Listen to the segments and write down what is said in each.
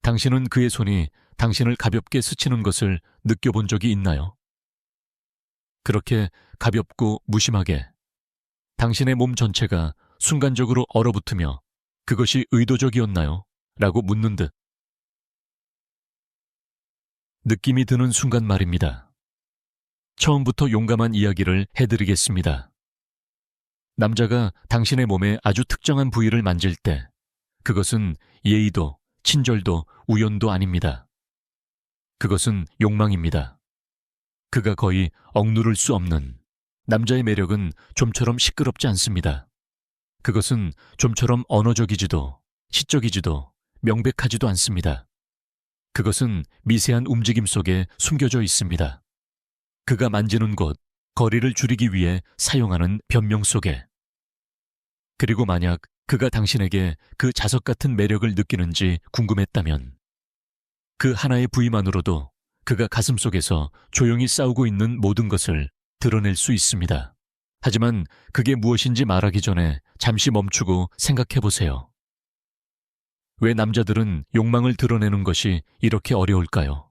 당신은 그의 손이 당신을 가볍게 스치는 것을 느껴본 적이 있나요? 그렇게 가볍고 무심하게 당신의 몸 전체가 순간적으로 얼어붙으며 그것이 의도적이었나요? 라고 묻는 듯. 느낌이 드는 순간 말입니다. 처음부터 용감한 이야기를 해드리겠습니다. 남자가 당신의 몸의 아주 특정한 부위를 만질 때 그것은 예의도 친절도 우연도 아닙니다. 그것은 욕망입니다. 그가 거의 억누를 수 없는 남자의 매력은 좀처럼 시끄럽지 않습니다. 그것은 좀처럼 언어적이지도 시적이지도 명백하지도 않습니다. 그것은 미세한 움직임 속에 숨겨져 있습니다. 그가 만지는 곳, 거리를 줄이기 위해 사용하는 변명 속에. 그리고 만약 그가 당신에게 그 자석 같은 매력을 느끼는지 궁금했다면 그 하나의 부위만으로도 그가 가슴속에서 조용히 싸우고 있는 모든 것을 드러낼 수 있습니다. 하지만 그게 무엇인지 말하기 전에 잠시 멈추고 생각해 보세요. 왜 남자들은 욕망을 드러내는 것이 이렇게 어려울까요?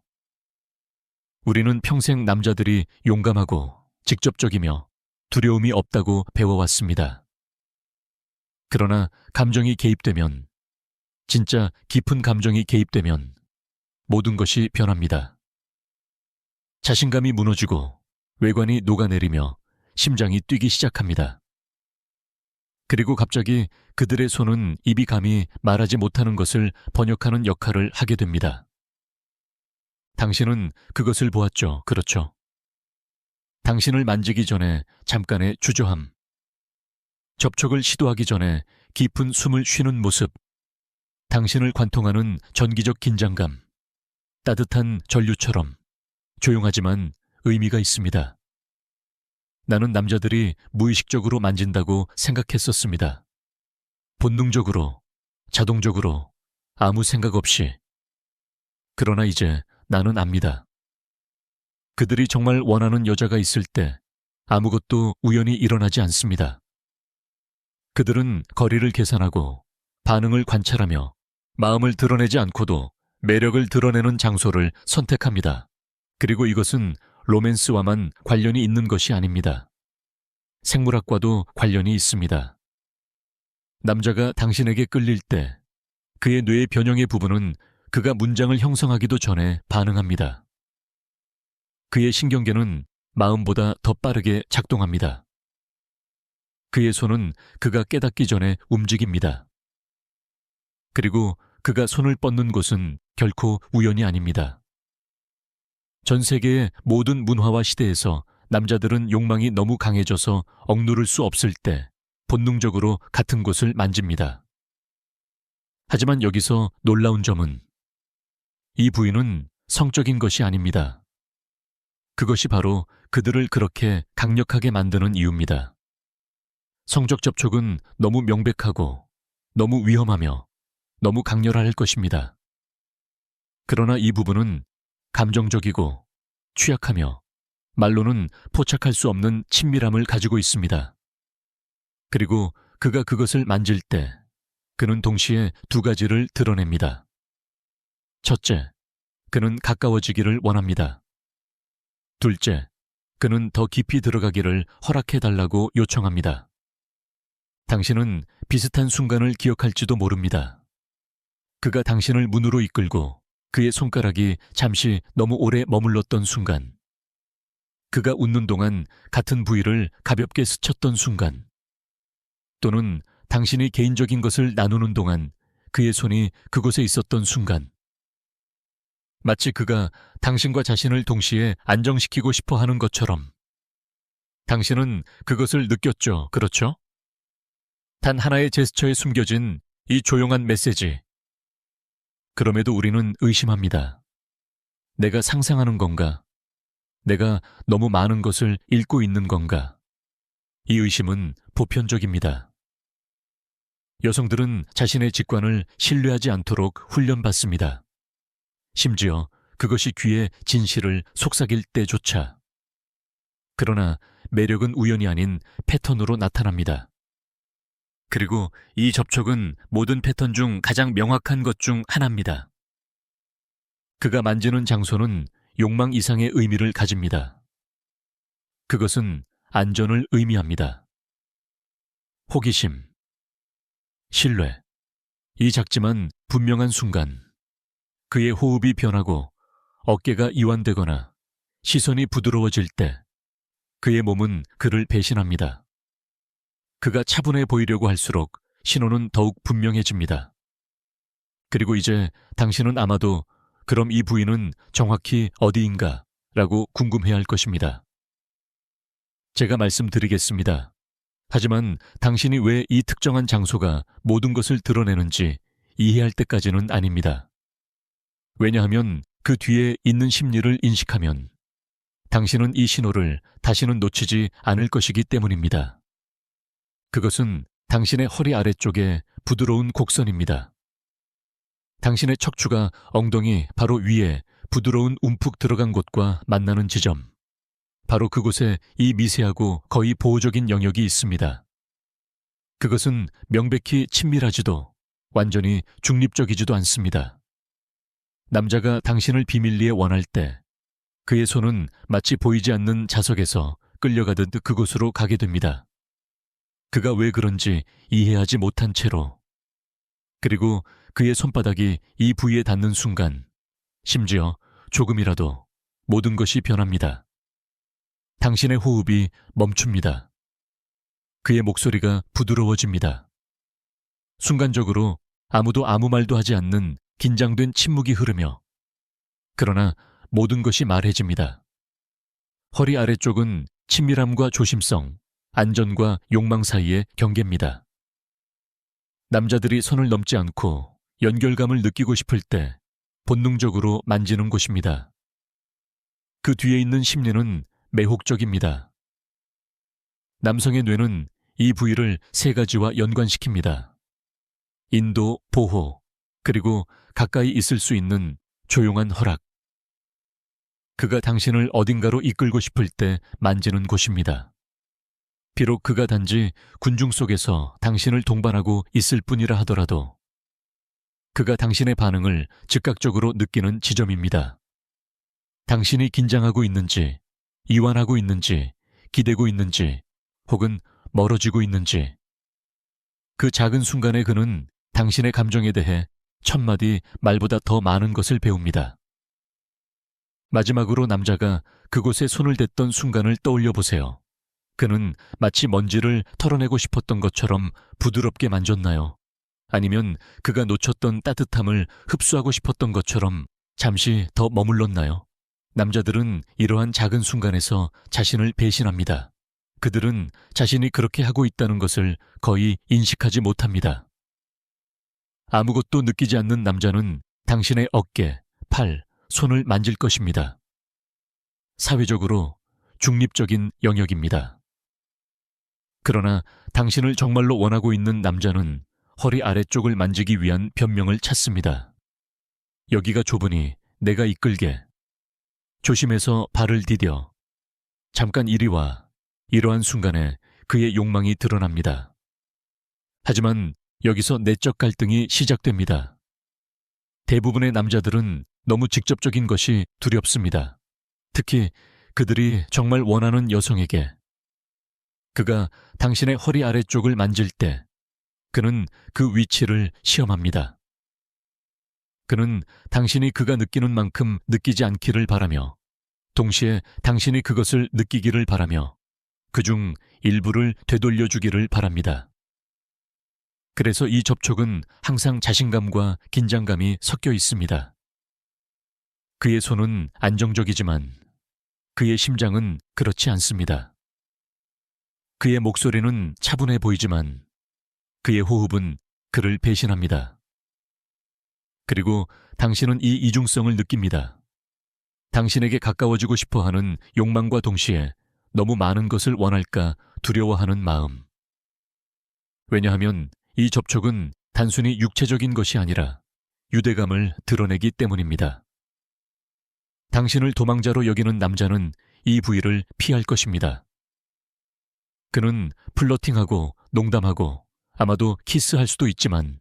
우리는 평생 남자들이 용감하고 직접적이며 두려움이 없다고 배워왔습니다. 그러나 감정이 개입되면, 진짜 깊은 감정이 개입되면 모든 것이 변합니다. 자신감이 무너지고 외관이 녹아내리며 심장이 뛰기 시작합니다. 그리고 갑자기 그들의 손은 입이 감히 말하지 못하는 것을 번역하는 역할을 하게 됩니다. 당신은 그것을 보았죠, 그렇죠? 당신을 만지기 전에 잠깐의 주저함, 접촉을 시도하기 전에 깊은 숨을 쉬는 모습, 당신을 관통하는 전기적 긴장감, 따뜻한 전류처럼 조용하지만 의미가 있습니다. 나는 남자들이 무의식적으로 만진다고 생각했었습니다. 본능적으로, 자동적으로, 아무 생각 없이. 그러나 이제 나는 압니다. 그들이 정말 원하는 여자가 있을 때 아무것도 우연히 일어나지 않습니다. 그들은 거리를 계산하고 반응을 관찰하며 마음을 드러내지 않고도 매력을 드러내는 장소를 선택합니다. 그리고 이것은 로맨스와만 관련이 있는 것이 아닙니다. 생물학과도 관련이 있습니다. 남자가 당신에게 끌릴 때 그의 뇌의 변형의 부분은 그가 문장을 형성하기도 전에 반응합니다. 그의 신경계는 마음보다 더 빠르게 작동합니다. 그의 손은 그가 깨닫기 전에 움직입니다. 그리고 그가 손을 뻗는 곳은 결코 우연이 아닙니다. 전 세계의 모든 문화와 시대에서 남자들은 욕망이 너무 강해져서 억누를 수 없을 때 본능적으로 같은 곳을 만집니다. 하지만 여기서 놀라운 점은 이 부위는 성적인 것이 아닙니다. 그것이 바로 그들을 그렇게 강력하게 만드는 이유입니다. 성적 접촉은 너무 명백하고 너무 위험하며 너무 강렬할 것입니다. 그러나 이 부분은 감정적이고 취약하며 말로는 포착할 수 없는 친밀함을 가지고 있습니다. 그리고 그가 그것을 만질 때 그는 동시에 두 가지를 드러냅니다. 첫째, 그는 가까워지기를 원합니다. 둘째, 그는 더 깊이 들어가기를 허락해달라고 요청합니다. 당신은 비슷한 순간을 기억할지도 모릅니다. 그가 당신을 문으로 이끌고 그의 손가락이 잠시 너무 오래 머물렀던 순간, 그가 웃는 동안 같은 부위를 가볍게 스쳤던 순간, 또는 당신이 개인적인 것을 나누는 동안 그의 손이 그곳에 있었던 순간, 마치 그가 당신과 자신을 동시에 안정시키고 싶어 하는 것처럼 당신은 그것을 느꼈죠, 그렇죠? 단 하나의 제스처에 숨겨진 이 조용한 메시지. 그럼에도 우리는 의심합니다. 내가 상상하는 건가? 내가 너무 많은 것을 읽고 있는 건가? 이 의심은 보편적입니다. 여성들은 자신의 직관을 신뢰하지 않도록 훈련받습니다. 심지어 그것이 귀에 진실을 속삭일 때조차. 그러나 매력은 우연이 아닌 패턴으로 나타납니다. 그리고 이 접촉은 모든 패턴 중 가장 명확한 것 중 하나입니다. 그가 만지는 장소는 욕망 이상의 의미를 가집니다. 그것은 안전을 의미합니다. 호기심, 신뢰, 이 작지만 분명한 순간, 그의 호흡이 변하고 어깨가 이완되거나 시선이 부드러워질 때 그의 몸은 그를 배신합니다. 그가 차분해 보이려고 할수록 신호는 더욱 분명해집니다. 그리고 이제 당신은 아마도 그럼 이 부위는 정확히 어디인가 라고 궁금해할 것입니다. 제가 말씀드리겠습니다. 하지만 당신이 왜 이 특정한 장소가 모든 것을 드러내는지 이해할 때까지는 아닙니다. 왜냐하면 그 뒤에 있는 심리를 인식하면 당신은 이 신호를 다시는 놓치지 않을 것이기 때문입니다. 그것은 당신의 허리 아래쪽에 부드러운 곡선입니다. 당신의 척추가 엉덩이 바로 위에 부드러운 움푹 들어간 곳과 만나는 지점, 바로 그곳에 이 미세하고 거의 보호적인 영역이 있습니다. 그것은 명백히 친밀하지도 완전히 중립적이지도 않습니다. 남자가 당신을 비밀리에 원할 때 그의 손은 마치 보이지 않는 자석에서 끌려가듯 그곳으로 가게 됩니다. 그가 왜 그런지 이해하지 못한 채로, 그리고 그의 손바닥이 이 부위에 닿는 순간 심지어 조금이라도 모든 것이 변합니다. 당신의 호흡이 멈춥니다. 그의 목소리가 부드러워집니다. 순간적으로 아무도 아무 말도 하지 않는 긴장된 침묵이 흐르며, 그러나 모든 것이 말해집니다. 허리 아래쪽은 친밀함과 조심성, 안전과 욕망 사이의 경계입니다. 남자들이 선을 넘지 않고 연결감을 느끼고 싶을 때 본능적으로 만지는 곳입니다. 그 뒤에 있는 심리는 매혹적입니다. 남성의 뇌는 이 부위를 세 가지와 연관시킵니다. 인도, 보호, 그리고 가까이 있을 수 있는 조용한 허락. 그가 당신을 어딘가로 이끌고 싶을 때 만지는 곳입니다. 비록 그가 단지 군중 속에서 당신을 동반하고 있을 뿐이라 하더라도 그가 당신의 반응을 즉각적으로 느끼는 지점입니다. 당신이 긴장하고 있는지, 이완하고 있는지, 기대고 있는지, 혹은 멀어지고 있는지, 그 작은 순간에 그는 당신의 감정에 대해 1000마디 말보다 더 많은 것을 배웁니다. 마지막으로 남자가 그곳에 손을 댔던 순간을 떠올려 보세요. 그는 마치 먼지를 털어내고 싶었던 것처럼 부드럽게 만졌나요? 아니면 그가 놓쳤던 따뜻함을 흡수하고 싶었던 것처럼 잠시 더 머물렀나요? 남자들은 이러한 작은 순간에서 자신을 배신합니다. 그들은 자신이 그렇게 하고 있다는 것을 거의 인식하지 못합니다. 아무것도 느끼지 않는 남자는 당신의 어깨, 팔, 손을 만질 것입니다. 사회적으로 중립적인 영역입니다. 그러나 당신을 정말로 원하고 있는 남자는 허리 아래쪽을 만지기 위한 변명을 찾습니다. 여기가 좁으니 내가 이끌게. 조심해서 발을 디뎌. 잠깐 이리 와. 이러한 순간에 그의 욕망이 드러납니다. 하지만 여기서 내적 갈등이 시작됩니다. 대부분의 남자들은 너무 직접적인 것이 두렵습니다. 특히 그들이 정말 원하는 여성에게. 그가 당신의 허리 아래쪽을 만질 때 그는 그 위치를 시험합니다. 그는 당신이 그가 느끼는 만큼 느끼지 않기를 바라며, 동시에 당신이 그것을 느끼기를 바라며 그중 일부를 되돌려주기를 바랍니다. 그래서 이 접촉은 항상 자신감과 긴장감이 섞여 있습니다. 그의 손은 안정적이지만 그의 심장은 그렇지 않습니다. 그의 목소리는 차분해 보이지만 그의 호흡은 그를 배신합니다. 그리고 당신은 이 이중성을 느낍니다. 당신에게 가까워지고 싶어하는 욕망과 동시에 너무 많은 것을 원할까 두려워하는 마음. 왜냐하면 이 접촉은 단순히 육체적인 것이 아니라 유대감을 드러내기 때문입니다. 당신을 도망자로 여기는 남자는 이 부위를 피할 것입니다. 그는 플러팅하고 농담하고 아마도 키스할 수도 있지만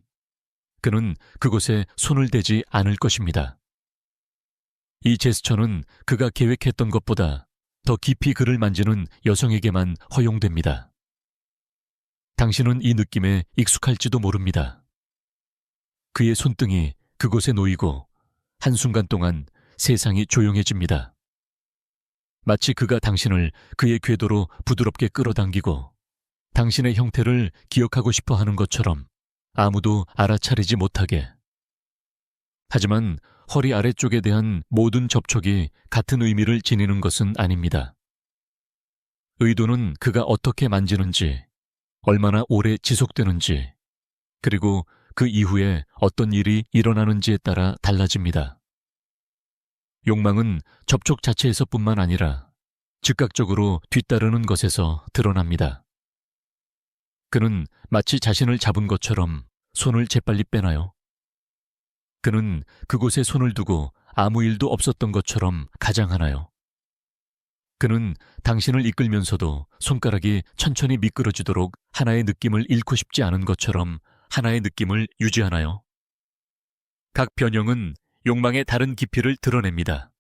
그는 그곳에 손을 대지 않을 것입니다. 이 제스처는 그가 계획했던 것보다 더 깊이 그를 만지는 여성에게만 허용됩니다. 당신은 이 느낌에 익숙할지도 모릅니다. 그의 손등이 그곳에 놓이고 한순간 동안 세상이 조용해집니다. 마치 그가 당신을 그의 궤도로 부드럽게 끌어당기고 당신의 형태를 기억하고 싶어 하는 것처럼 아무도 알아차리지 못하게. 하지만 허리 아래쪽에 대한 모든 접촉이 같은 의미를 지니는 것은 아닙니다. 의도는 그가 어떻게 만지는지, 얼마나 오래 지속되는지, 그리고 그 이후에 어떤 일이 일어나는지에 따라 달라집니다. 욕망은 접촉 자체에서뿐만 아니라 즉각적으로 뒤따르는 것에서 드러납니다. 그는 마치 자신을 잡은 것처럼 손을 재빨리 빼나요? 그는 그곳에 손을 두고 아무 일도 없었던 것처럼 가장하나요? 그는 당신을 이끌면서도 손가락이 천천히 미끄러지도록 하나의 느낌을 잃고 싶지 않은 것처럼 하나의 느낌을 유지하나요? 각 변형은 욕망의 다른 깊이를 드러냅니다.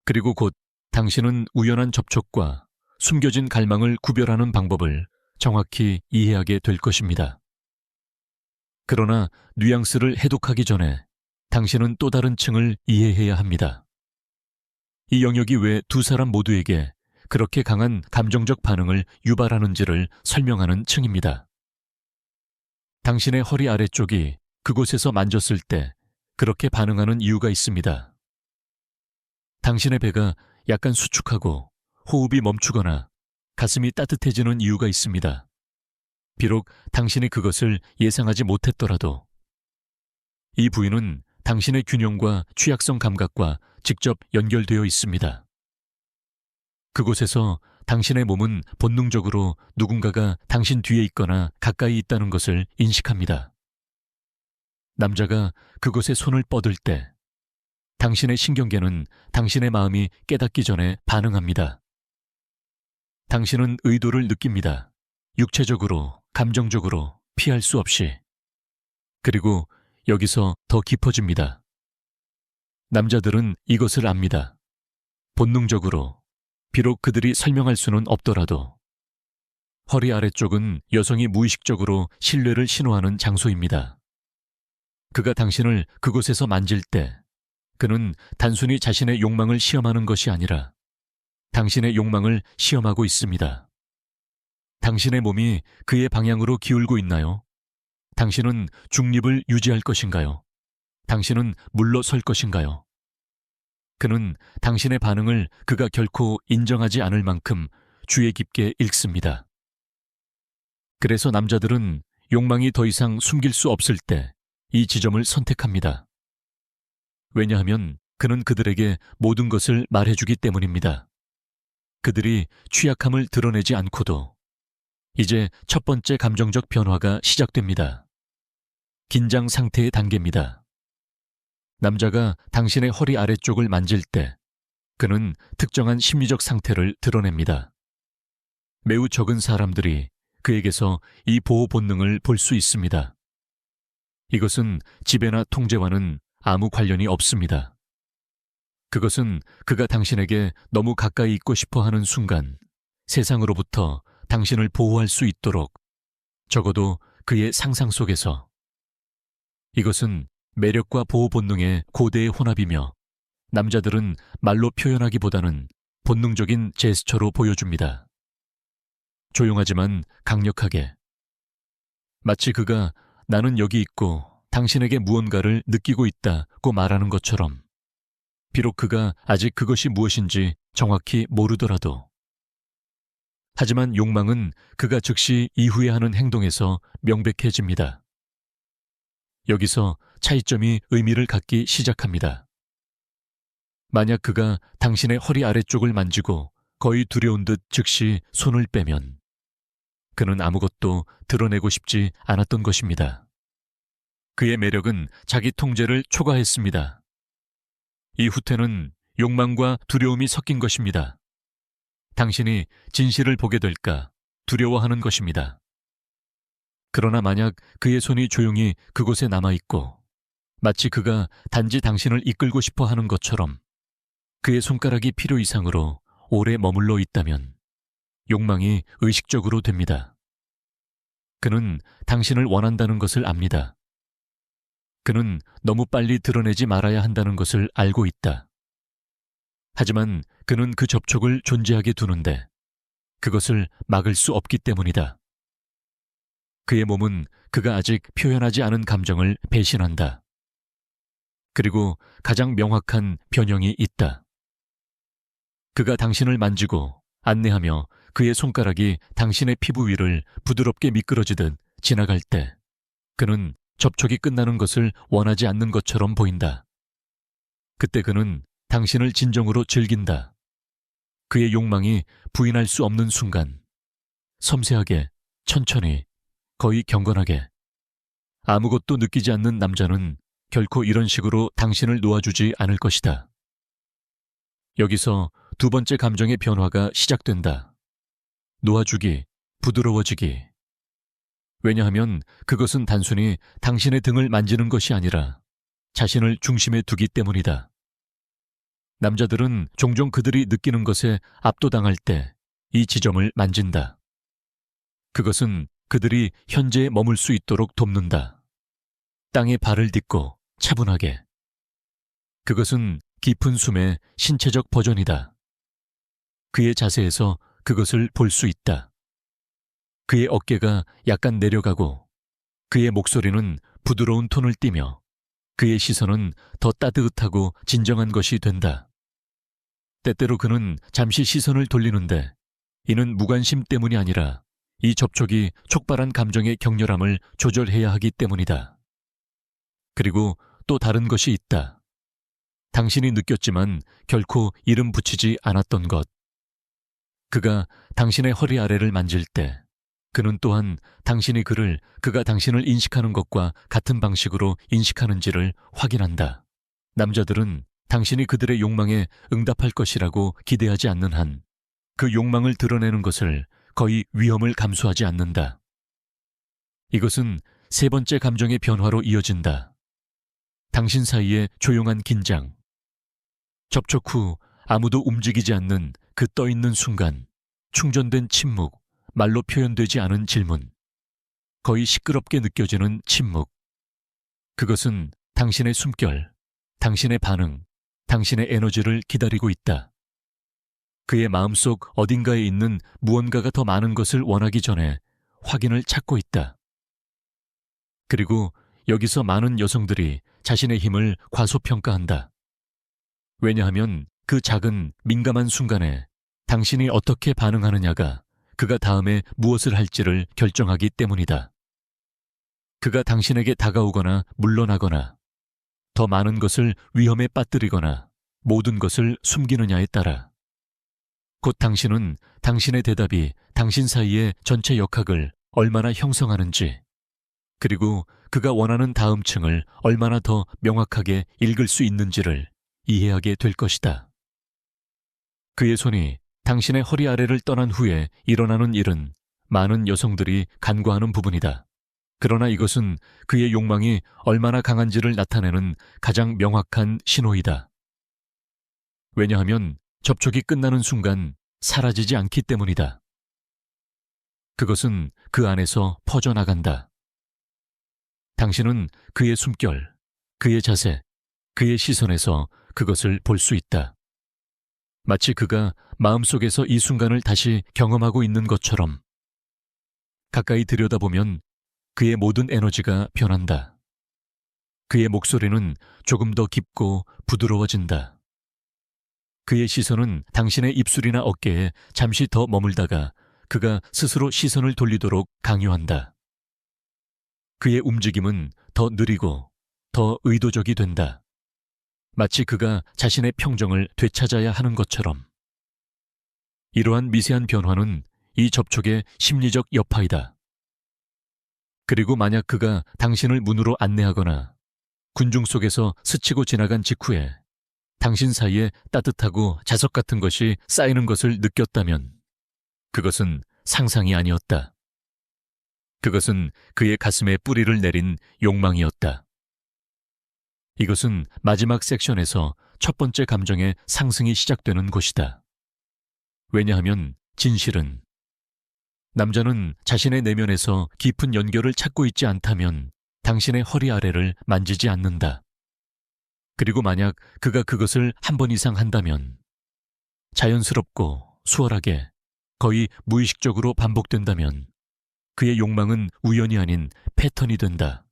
그리고 곧 당신은 우연한 접촉과 숨겨진 갈망을 구별하는 방법을 정확히 이해하게 될 것입니다. 그러나 뉘앙스를 해독하기 전에 당신은 또 다른 층을 이해해야 합니다. 이 영역이 왜 두 사람 모두에게 그렇게 강한 감정적 반응을 유발하는지를 설명하는 층입니다. 당신의 허리 아래쪽이 그곳에서 만졌을 때 그렇게 반응하는 이유가 있습니다. 당신의 배가 약간 수축하고 호흡이 멈추거나 가슴이 따뜻해지는 이유가 있습니다. 비록 당신이 그것을 예상하지 못했더라도 이 부위는 당신의 균형과 취약성 감각과 직접 연결되어 있습니다. 그곳에서 당신의 몸은 본능적으로 누군가가 당신 뒤에 있거나 가까이 있다는 것을 인식합니다. 남자가 그곳에 손을 뻗을 때 당신의 신경계는 당신의 마음이 깨닫기 전에 반응합니다. 당신은 의도를 느낍니다. 육체적으로, 감정적으로, 피할 수 없이. 그리고 여기서 더 깊어집니다. 남자들은 이것을 압니다. 본능적으로, 비록 그들이 설명할 수는 없더라도. 허리 아래쪽은 여성이 무의식적으로 신뢰를 신호하는 장소입니다. 그가 당신을 그곳에서 만질 때 그는 단순히 자신의 욕망을 시험하는 것이 아니라 당신의 욕망을 시험하고 있습니다. 당신의 몸이 그의 방향으로 기울고 있나요? 당신은 중립을 유지할 것인가요? 당신은 물러설 것인가요? 그는 당신의 반응을 그가 결코 인정하지 않을 만큼 주의 깊게 읽습니다. 그래서 남자들은 욕망이 더 이상 숨길 수 없을 때 이 지점을 선택합니다. 왜냐하면 그는 그들에게 모든 것을 말해주기 때문입니다. 그들이 취약함을 드러내지 않고도 이제 첫 번째 감정적 변화가 시작됩니다. 긴장 상태의 단계입니다. 남자가 당신의 허리 아래쪽을 만질 때 그는 특정한 심리적 상태를 드러냅니다. 매우 적은 사람들이 그에게서 이 보호 본능을 볼 수 있습니다. 이것은 지배나 통제와는 아무 관련이 없습니다. 그것은 그가 당신에게 너무 가까이 있고 싶어 하는 순간 세상으로부터 당신을 보호할 수 있도록 적어도 그의 상상 속에서 이것은 매력과 보호 본능의 고대의 혼합이며 남자들은 말로 표현하기보다는 본능적인 제스처로 보여줍니다. 조용하지만 강력하게. 마치 그가 나는 여기 있고 당신에게 무언가를 느끼고 있다고 말하는 것처럼 비록 그가 아직 그것이 무엇인지 정확히 모르더라도. 하지만 욕망은 그가 즉시 이후에 하는 행동에서 명백해집니다. 여기서 차이점이 의미를 갖기 시작합니다. 만약 그가 당신의 허리 아래쪽을 만지고 거의 두려운 듯 즉시 손을 빼면 그는 아무것도 드러내고 싶지 않았던 것입니다. 그의 매력은 자기 통제를 초과했습니다. 이 후퇴는 욕망과 두려움이 섞인 것입니다. 당신이 진실을 보게 될까 두려워하는 것입니다. 그러나 만약 그의 손이 조용히 그곳에 남아있고 마치 그가 단지 당신을 이끌고 싶어 하는 것처럼 그의 손가락이 필요 이상으로 오래 머물러 있다면 욕망이 의식적으로 됩니다. 그는 당신을 원한다는 것을 압니다. 그는 너무 빨리 드러내지 말아야 한다는 것을 알고 있다. 하지만 그는 그 접촉을 존재하게 두는데 그것을 막을 수 없기 때문이다. 그의 몸은 그가 아직 표현하지 않은 감정을 배신한다. 그리고 가장 명확한 변형이 있다. 그가 당신을 만지고 안내하며 그의 손가락이 당신의 피부 위를 부드럽게 미끄러지듯 지나갈 때 그는 접촉이 끝나는 것을 원하지 않는 것처럼 보인다. 그때 그는 당신을 진정으로 즐긴다. 그의 욕망이 부인할 수 없는 순간, 섬세하게, 천천히, 거의 경건하게. 아무것도 느끼지 않는 남자는 결코 이런 식으로 당신을 놓아주지 않을 것이다. 여기서 두 번째 감정의 변화가 시작된다. 놓아주기, 부드러워지기. 왜냐하면 그것은 단순히 당신의 등을 만지는 것이 아니라 자신을 중심에 두기 때문이다. 남자들은 종종 그들이 느끼는 것에 압도당할 때 이 지점을 만진다. 그것은 그들이 현재에 머물 수 있도록 돕는다. 땅에 발을 딛고 차분하게. 그것은 깊은 숨의 신체적 버전이다. 그의 자세에서 그것을 볼 수 있다. 그의 어깨가 약간 내려가고 그의 목소리는 부드러운 톤을 띠며 그의 시선은 더 따뜻하고 진정한 것이 된다. 때때로 그는 잠시 시선을 돌리는데 이는 무관심 때문이 아니라 이 접촉이 촉발한 감정의 격렬함을 조절해야 하기 때문이다. 그리고 또 다른 것이 있다. 당신이 느꼈지만 결코 이름 붙이지 않았던 것. 그가 당신의 허리 아래를 만질 때 그는 또한 당신이 그가 당신을 인식하는 것과 같은 방식으로 인식하는지를 확인한다. 남자들은 당신이 그들의 욕망에 응답할 것이라고 기대하지 않는 한 그 욕망을 드러내는 것을 거의 위험을 감수하지 않는다. 이것은 세 번째 감정의 변화로 이어진다. 당신 사이의 조용한 긴장. 접촉 후 아무도 움직이지 않는 그 떠있는 순간, 충전된 침묵, 말로 표현되지 않은 질문. 거의 시끄럽게 느껴지는 침묵. 그것은 당신의 숨결, 당신의 반응, 당신의 에너지를 기다리고 있다. 그의 마음속 어딘가에 있는 무언가가 더 많은 것을 원하기 전에 확인을 찾고 있다. 그리고 여기서 많은 여성들이 자신의 힘을 과소평가한다. 왜냐하면 그 작은 민감한 순간에 당신이 어떻게 반응하느냐가 그가 다음에 무엇을 할지를 결정하기 때문이다. 그가 당신에게 다가오거나 물러나거나 더 많은 것을 위험에 빠뜨리거나 모든 것을 숨기느냐에 따라 곧 당신은 당신의 대답이 당신 사이의 전체 역학을 얼마나 형성하는지 그리고 그가 원하는 다음 층을 얼마나 더 명확하게 읽을 수 있는지를 이해하게 될 것이다. 그의 손이 당신의 허리 아래를 떠난 후에 일어나는 일은 많은 여성들이 간과하는 부분이다. 그러나 이것은 그의 욕망이 얼마나 강한지를 나타내는 가장 명확한 신호이다. 왜냐하면 접촉이 끝나는 순간 사라지지 않기 때문이다. 그것은 그 안에서 퍼져나간다. 당신은 그의 숨결, 그의 자세, 그의 시선에서 그것을 볼 수 있다. 마치 그가 마음속에서 이 순간을 다시 경험하고 있는 것처럼. 가까이 들여다보면 그의 모든 에너지가 변한다. 그의 목소리는 조금 더 깊고 부드러워진다. 그의 시선은 당신의 입술이나 어깨에 잠시 더 머물다가 그가 스스로 시선을 돌리도록 강요한다. 그의 움직임은 더 느리고 더 의도적이 된다. 마치 그가 자신의 평정을 되찾아야 하는 것처럼. 이러한 미세한 변화는 이 접촉의 심리적 여파이다. 그리고 만약 그가 당신을 문으로 안내하거나 군중 속에서 스치고 지나간 직후에 당신 사이에 따뜻하고 자석 같은 것이 쌓이는 것을 느꼈다면 그것은 상상이 아니었다. 그것은 그의 가슴에 뿌리를 내린 욕망이었다. 이것은 마지막 섹션에서 첫 번째 감정의 상승이 시작되는 곳이다. 왜냐하면 진실은 남자는 자신의 내면에서 깊은 연결을 찾고 있지 않다면 당신의 허리 아래를 만지지 않는다. 그리고 만약 그가 그것을 한 번 이상 한다면 자연스럽고 수월하게 거의 무의식적으로 반복된다면 그의 욕망은 우연이 아닌 패턴이 된다.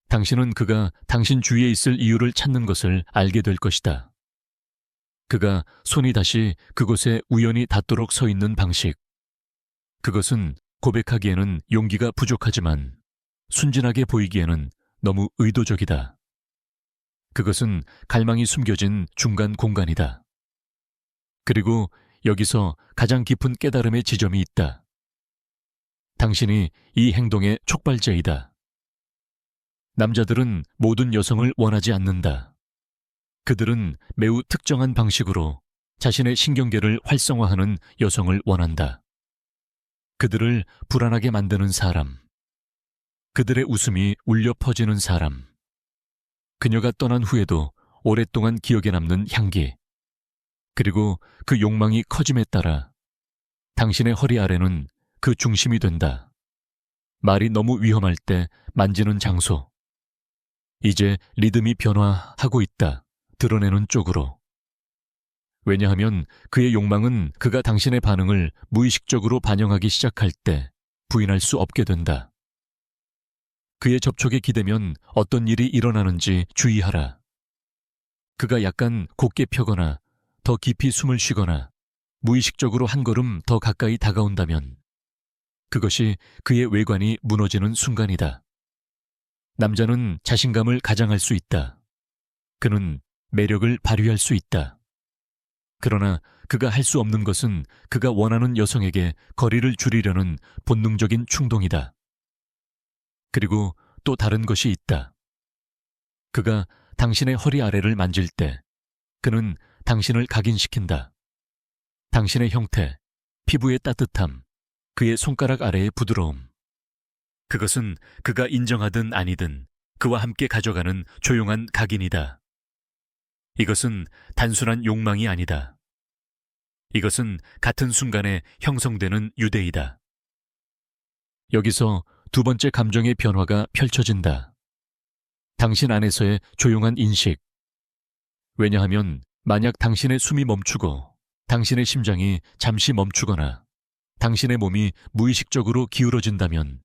당신은 그가 당신 주위에 있을 이유를 찾는 것을 알게 될 것이다. 그가 손이 다시 그곳에 우연히 닿도록 서 있는 방식. 그것은 고백하기에는 용기가 부족하지만 순진하게 보이기에는 너무 의도적이다. 그것은 갈망이 숨겨진 중간 공간이다. 그리고 여기서 가장 깊은 깨달음의 지점이 있다. 당신이 이 행동의 촉발제이다. 남자들은 모든 여성을 원하지 않는다. 그들은 매우 특정한 방식으로 자신의 신경계를 활성화하는 여성을 원한다. 그들을 불안하게 만드는 사람. 그들의 웃음이 울려 퍼지는 사람. 그녀가 떠난 후에도 오랫동안 기억에 남는 향기. 그리고 그 욕망이 커짐에 따라 당신의 허리 아래는 그 중심이 된다. 말이 너무 위험할 때 만지는 장소. 이제 리듬이 변화하고 있다. 드러내는 쪽으로. 왜냐하면 그의 욕망은 그가 당신의 반응을 무의식적으로 반영하기 시작할 때 부인할 수 없게 된다. 그의 접촉에 기대면 어떤 일이 일어나는지 주의하라. 그가 약간 곧게 펴거나 더 깊이 숨을 쉬거나 무의식적으로 한 걸음 더 가까이 다가온다면 그것이 그의 외관이 무너지는 순간이다. 남자는 자신감을 가장할 수 있다. 그는 매력을 발휘할 수 있다. 그러나 그가 할 수 없는 것은 그가 원하는 여성에게 거리를 줄이려는 본능적인 충동이다. 그리고 또 다른 것이 있다. 그가 당신의 허리 아래를 만질 때 그는 당신을 각인시킨다. 당신의 형태, 피부의 따뜻함, 그의 손가락 아래의 부드러움. 그것은 그가 인정하든 아니든 그와 함께 가져가는 조용한 각인이다. 이것은 단순한 욕망이 아니다. 이것은 같은 순간에 형성되는 유대이다. 여기서 두 번째 감정의 변화가 펼쳐진다. 당신 안에서의 조용한 인식. 왜냐하면 만약 당신의 숨이 멈추고 당신의 심장이 잠시 멈추거나 당신의 몸이 무의식적으로 기울어진다면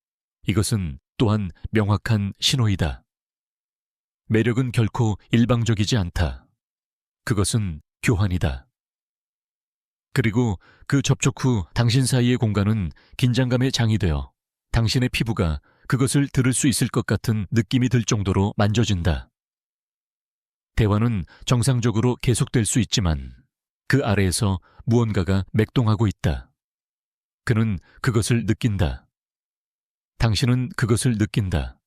이것은 또한 명확한 신호이다. 매력은 결코 일방적이지 않다. 그것은 교환이다. 그리고 그 접촉 후 당신 사이의 공간은 긴장감에 장이 되어 당신의 피부가 그것을 들을 수 있을 것 같은 느낌이 들 정도로 만져진다. 대화는 정상적으로 계속될 수 있지만 그 아래에서 무언가가 맥동하고 있다. 그는 그것을 느낀다. 당신은 그것을 느낀다.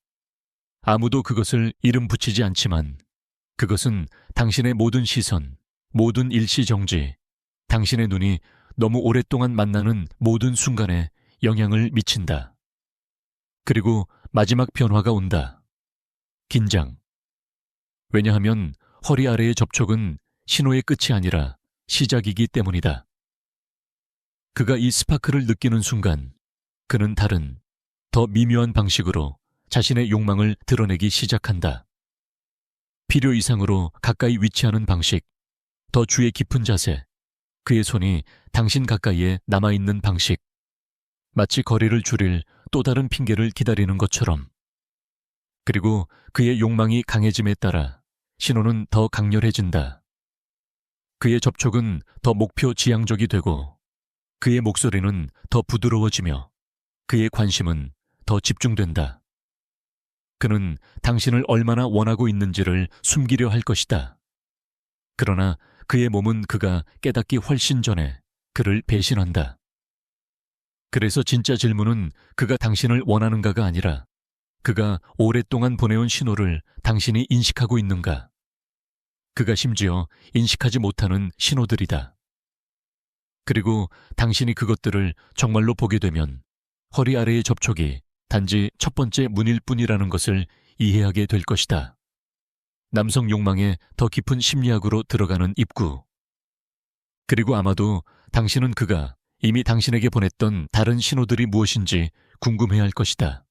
아무도 그것을 이름 붙이지 않지만 그것은 당신의 모든 시선, 모든 일시정지, 당신의 눈이 너무 오랫동안 만나는 모든 순간에 영향을 미친다. 그리고 마지막 변화가 온다. 긴장. 왜냐하면 허리 아래의 접촉은 신호의 끝이 아니라 시작이기 때문이다. 그가 이 스파크를 느끼는 순간 그는 다른, 더 미묘한 방식으로 자신의 욕망을 드러내기 시작한다. 필요 이상으로 가까이 위치하는 방식, 더 주의 깊은 자세, 그의 손이 당신 가까이에 남아있는 방식, 마치 거리를 줄일 또 다른 핑계를 기다리는 것처럼. 그리고 그의 욕망이 강해짐에 따라 신호는 더 강렬해진다. 그의 접촉은 더 목표 지향적이 되고 그의 목소리는 더 부드러워지며 그의 관심은 더 집중된다. 그는 당신을 얼마나 원하고 있는지를 숨기려 할 것이다. 그러나 그의 몸은 그가 깨닫기 훨씬 전에 그를 배신한다. 그래서 진짜 질문은 그가 당신을 원하는가가 아니라 그가 오랫동안 보내온 신호를 당신이 인식하고 있는가? 그가 심지어 인식하지 못하는 신호들이다. 그리고 당신이 그것들을 정말로 보게 되면 허리 아래의 접촉이 단지 첫 번째 문일 뿐이라는 것을 이해하게 될 것이다. 남성 욕망의 더 깊은 심리학으로 들어가는 입구. 그리고 아마도 당신은 그가 이미 당신에게 보냈던 다른 신호들이 무엇인지 궁금해할 것이다.